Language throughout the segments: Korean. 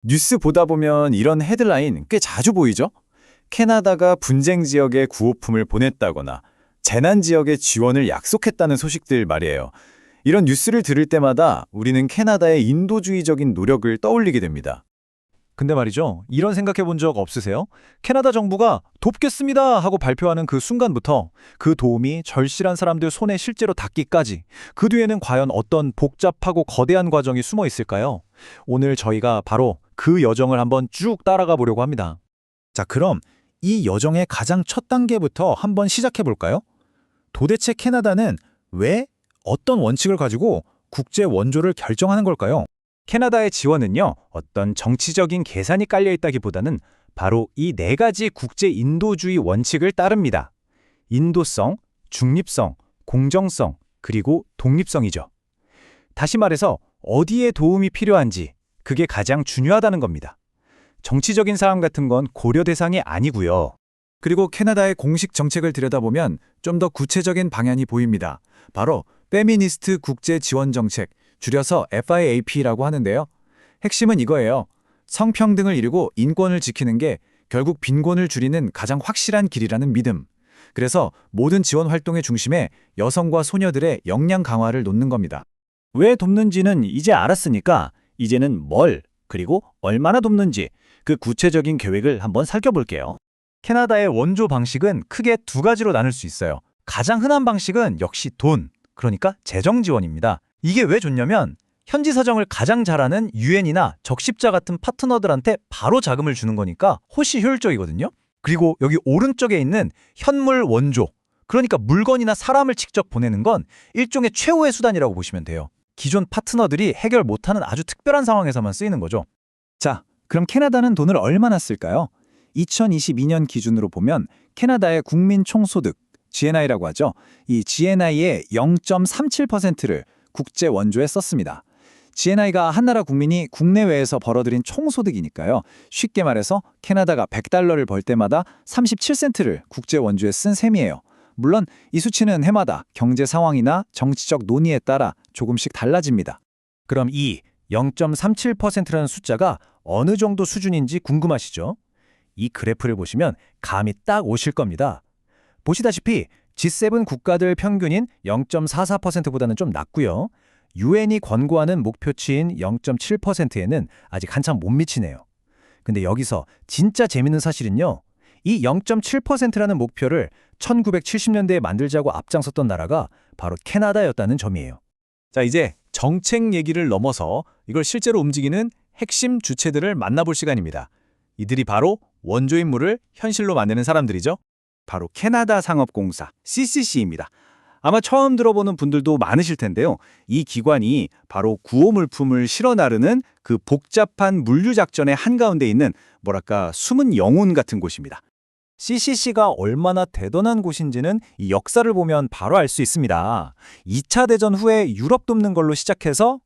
뉴스 보다 보면 이런 헤드라인 꽤 자주 보이죠? 캐나다가 분쟁 지역에 구호품을 보냈다거나 재난 지역에 지원을 약속했다는 소식들 말이에요. 이런 뉴스를 들을 때마다 우리는 캐나다의 인도주의적인 노력을 떠올리게 됩니다. 근데 말이죠. 이런 생각해 본 적 없으세요? 캐나다 정부가 돕겠습니다 하고 발표하는 그 순간부터 그 도움이 절실한 사람들 손에 실제로 닿기까지 그 뒤에는 과연 어떤 복잡하고 거대한 과정이 숨어 있을까요? 오늘 저희가 바로 그 여정을 한번 쭉 따라가 보려고 합니다. 자, 그럼 이 여정의 가장 첫 단계부터 한번 시작해 볼까요? 도대체 캐나다는 왜 어떤 원칙을 가지고 국제 원조를 결정하는 걸까요? 캐나다의 지원은요, 어떤 정치적인 계산이 깔려 있다기보다는 바로 이 네 가지 국제 인도주의 원칙을 따릅니다. 인도성, 중립성, 공정성, 그리고 독립성이죠. 다시 말해서 어디에 도움이 필요한지 그게 가장 중요하다는 겁니다. 정치적인 사항 같은 건 고려 대상이 아니고요. 그리고 캐나다의 공식 정책을 들여다보면 좀 더 구체적인 방향이 보입니다. 바로 페미니스트 국제 지원 정책, 줄여서 FIAP라고 하는데요. 핵심은 이거예요. 성평등을 이루고 인권을 지키는 게 결국 빈곤을 줄이는 가장 확실한 길이라는 믿음. 그래서 모든 지원 활동의 중심에 여성과 소녀들의 역량 강화를 놓는 겁니다. 왜 돕는지는 이제 알았으니까 이제는 뭘, 그리고 얼마나 돕는지 그 구체적인 계획을 한번 살펴볼게요. 캐나다의 원조 방식은 크게 두 가지로 나눌 수 있어요. 가장 흔한 방식은 역시 돈, 그러니까 재정 지원입니다. 이게 왜 좋냐면 현지 사정을 가장 잘 아는 유엔이나 적십자 같은 파트너들한테 바로 자금을 주는 거니까 훨씬 효율적이거든요. 그리고 여기 오른쪽에 있는 현물 원조, 그러니까 물건이나 사람을 직접 보내는 건 일종의 최후의 수단이라고 보시면 돼요. 기존 파트너들이 해결 못하는 아주 특별한 상황에서만 쓰이는 거죠. 자, 그럼 캐나다는 돈을 얼마나 쓸까요? 2022년 기준으로 보면 캐나다의 국민 총소득, GNI라고 하죠. 이 GNI의 0.37%를 국제 원조에 썼습니다. GNI가 한 나라 국민이 국내외에서 벌어들인 총소득이니까요. 쉽게 말해서 캐나다가 100달러를 벌 때마다 37센트를 국제 원조에 쓴 셈이에요. 물론 이 수치는 해마다 경제 상황이나 정치적 논의에 따라 조금씩 달라집니다. 그럼 이 0.37%라는 숫자가 어느 정도 수준인지 궁금하시죠? 이 그래프를 보시면 감이 딱 오실 겁니다. 보시다시피 G7 국가들 평균인 0.44%보다는 좀 낮고요. 유엔이 권고하는 목표치인 0.7%에는 아직 한참 못 미치네요. 근데 여기서 진짜 재밌는 사실은요. 이 0.7%라는 목표를 1970년대에 만들자고 앞장섰던 나라가 바로 캐나다였다는 점이에요. 자, 이제 정책 얘기를 넘어서 이걸 실제로 움직이는 핵심 주체들을 만나볼 시간입니다. 이들이 바로 원조 임무를 현실로 만드는 사람들이죠. 바로 캐나다 상업공사 CCC입니다. 아마 처음 들어보는 분들도 많으실 텐데요. 이 기관이 바로 구호물품을 실어 나르는 그 복잡한 물류 작전의 한가운데 있는 뭐랄까 숨은 영혼 같은 곳입니다. CCC가 얼마나 대단한 곳인지는 이 역사를 보면 바로 알 수 있습니다. 2차 대전 후에 유럽 돕는 걸로 시작해서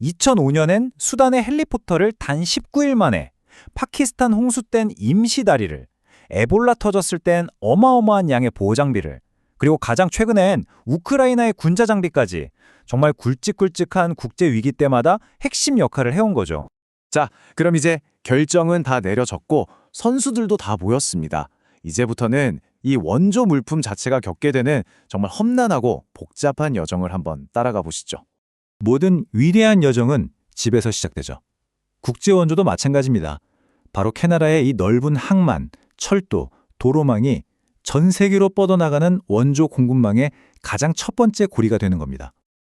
2005년엔 수단의 헬리콥터를 단 19일 만에, 파키스탄 홍수 땐 임시 다리를, 에볼라 터졌을 땐 어마어마한 양의 보호장비를, 그리고 가장 최근엔 우크라이나의 군자 장비까지 정말 굵직굵직한 국제 위기 때마다 핵심 역할을 해온 거죠. 자, 그럼 이제 결정은 다 내려졌고 선수들도 다 모였습니다. 이제부터는 이 원조 물품 자체가 겪게 되는 정말 험난하고 복잡한 여정을 한번 따라가 보시죠. 모든 위대한 여정은 집에서 시작되죠. 국제 원조도 마찬가지입니다. 바로 캐나다의 이 넓은 항만, 철도, 도로망이 전 세계로 뻗어나가는 원조 공급망의 가장 첫 번째 고리가 되는 겁니다.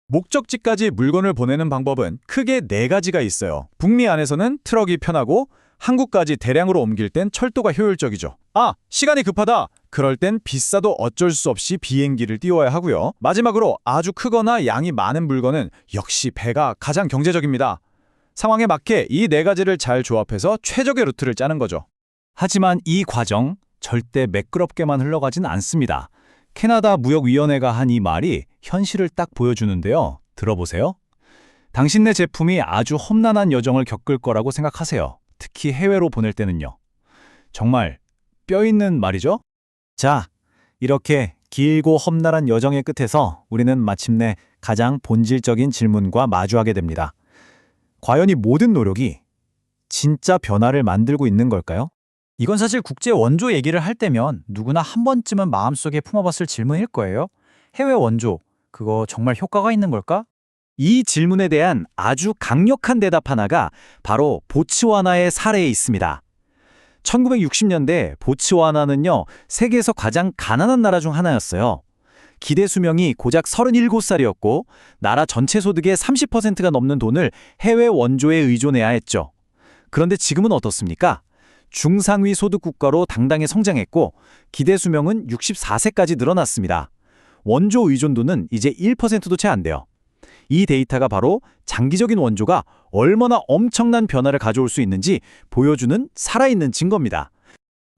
목적지까지 물건을 보내는 방법은 크게 네 가지가 있어요. 북미 안에서는 트럭이 편하고 한국까지 대량으로 옮길 땐 철도가 효율적이죠. 아, 시간이 급하다. 그럴 땐 비싸도 어쩔 수 없이 비행기를 띄워야 하고요. 마지막으로 아주 크거나 양이 많은 물건은 역시 배가 가장 경제적입니다. 상황에 맞게 이 네 가지를 잘 조합해서 최적의 루트를 짜는 거죠. 하지만 이 과정 절대 매끄럽게만 흘러가진 않습니다. 캐나다 무역위원회가 한 이 말이 현실을 딱 보여주는데요. 들어보세요. 당신네 제품이 아주 험난한 여정을 겪을 거라고 생각하세요. 특히 해외로 보낼 때는요. 정말 뼈 있는 말이죠? 자, 이렇게 길고 험난한 여정의 끝에서 우리는 마침내 가장 본질적인 질문과 마주하게 됩니다. 과연 이 모든 노력이 진짜 변화를 만들고 있는 걸까요? 이건 사실 국제 원조 얘기를 할 때면 누구나 한 번쯤은 마음속에 품어봤을 질문일 거예요. 해외 원조, 그거 정말 효과가 있는 걸까? 이 질문에 대한 아주 강력한 대답 하나가 바로 보츠와나의 사례에 있습니다. 1960년대 보츠와나는요, 세계에서 가장 가난한 나라 중 하나였어요. 기대 수명이 고작 37살이었고, 나라 전체 소득의 30%가 넘는 돈을 해외 원조에 의존해야 했죠. 그런데 지금은 어떻습니까? 중상위 소득 국가로 당당히 성장했고, 기대 수명은 64세까지 늘어났습니다. 원조 의존도는 이제 1%도 채 안 돼요. 이 데이터가 바로 장기적인 원조가 얼마나 엄청난 변화를 가져올 수 있는지 보여주는 살아있는 증거입니다.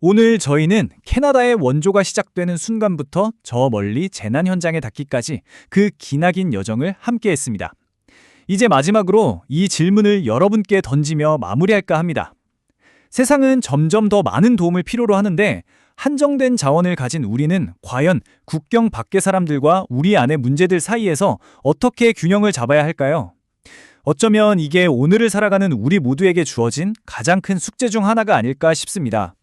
오늘 저희는 캐나다의 원조가 시작되는 순간부터 저 멀리 재난 현장에 닿기까지 그 기나긴 여정을 함께 했습니다. 이제 마지막으로 이 질문을 여러분께 던지며 마무리할까 합니다. 세상은 점점 더 많은 도움을 필요로 하는데 한정된 자원을 가진 우리는 과연 국경 밖의 사람들과 우리 안의 문제들 사이에서 어떻게 균형을 잡아야 할까요? 어쩌면 이게 오늘을 살아가는 우리 모두에게 주어진 가장 큰 숙제 중 하나가 아닐까 싶습니다.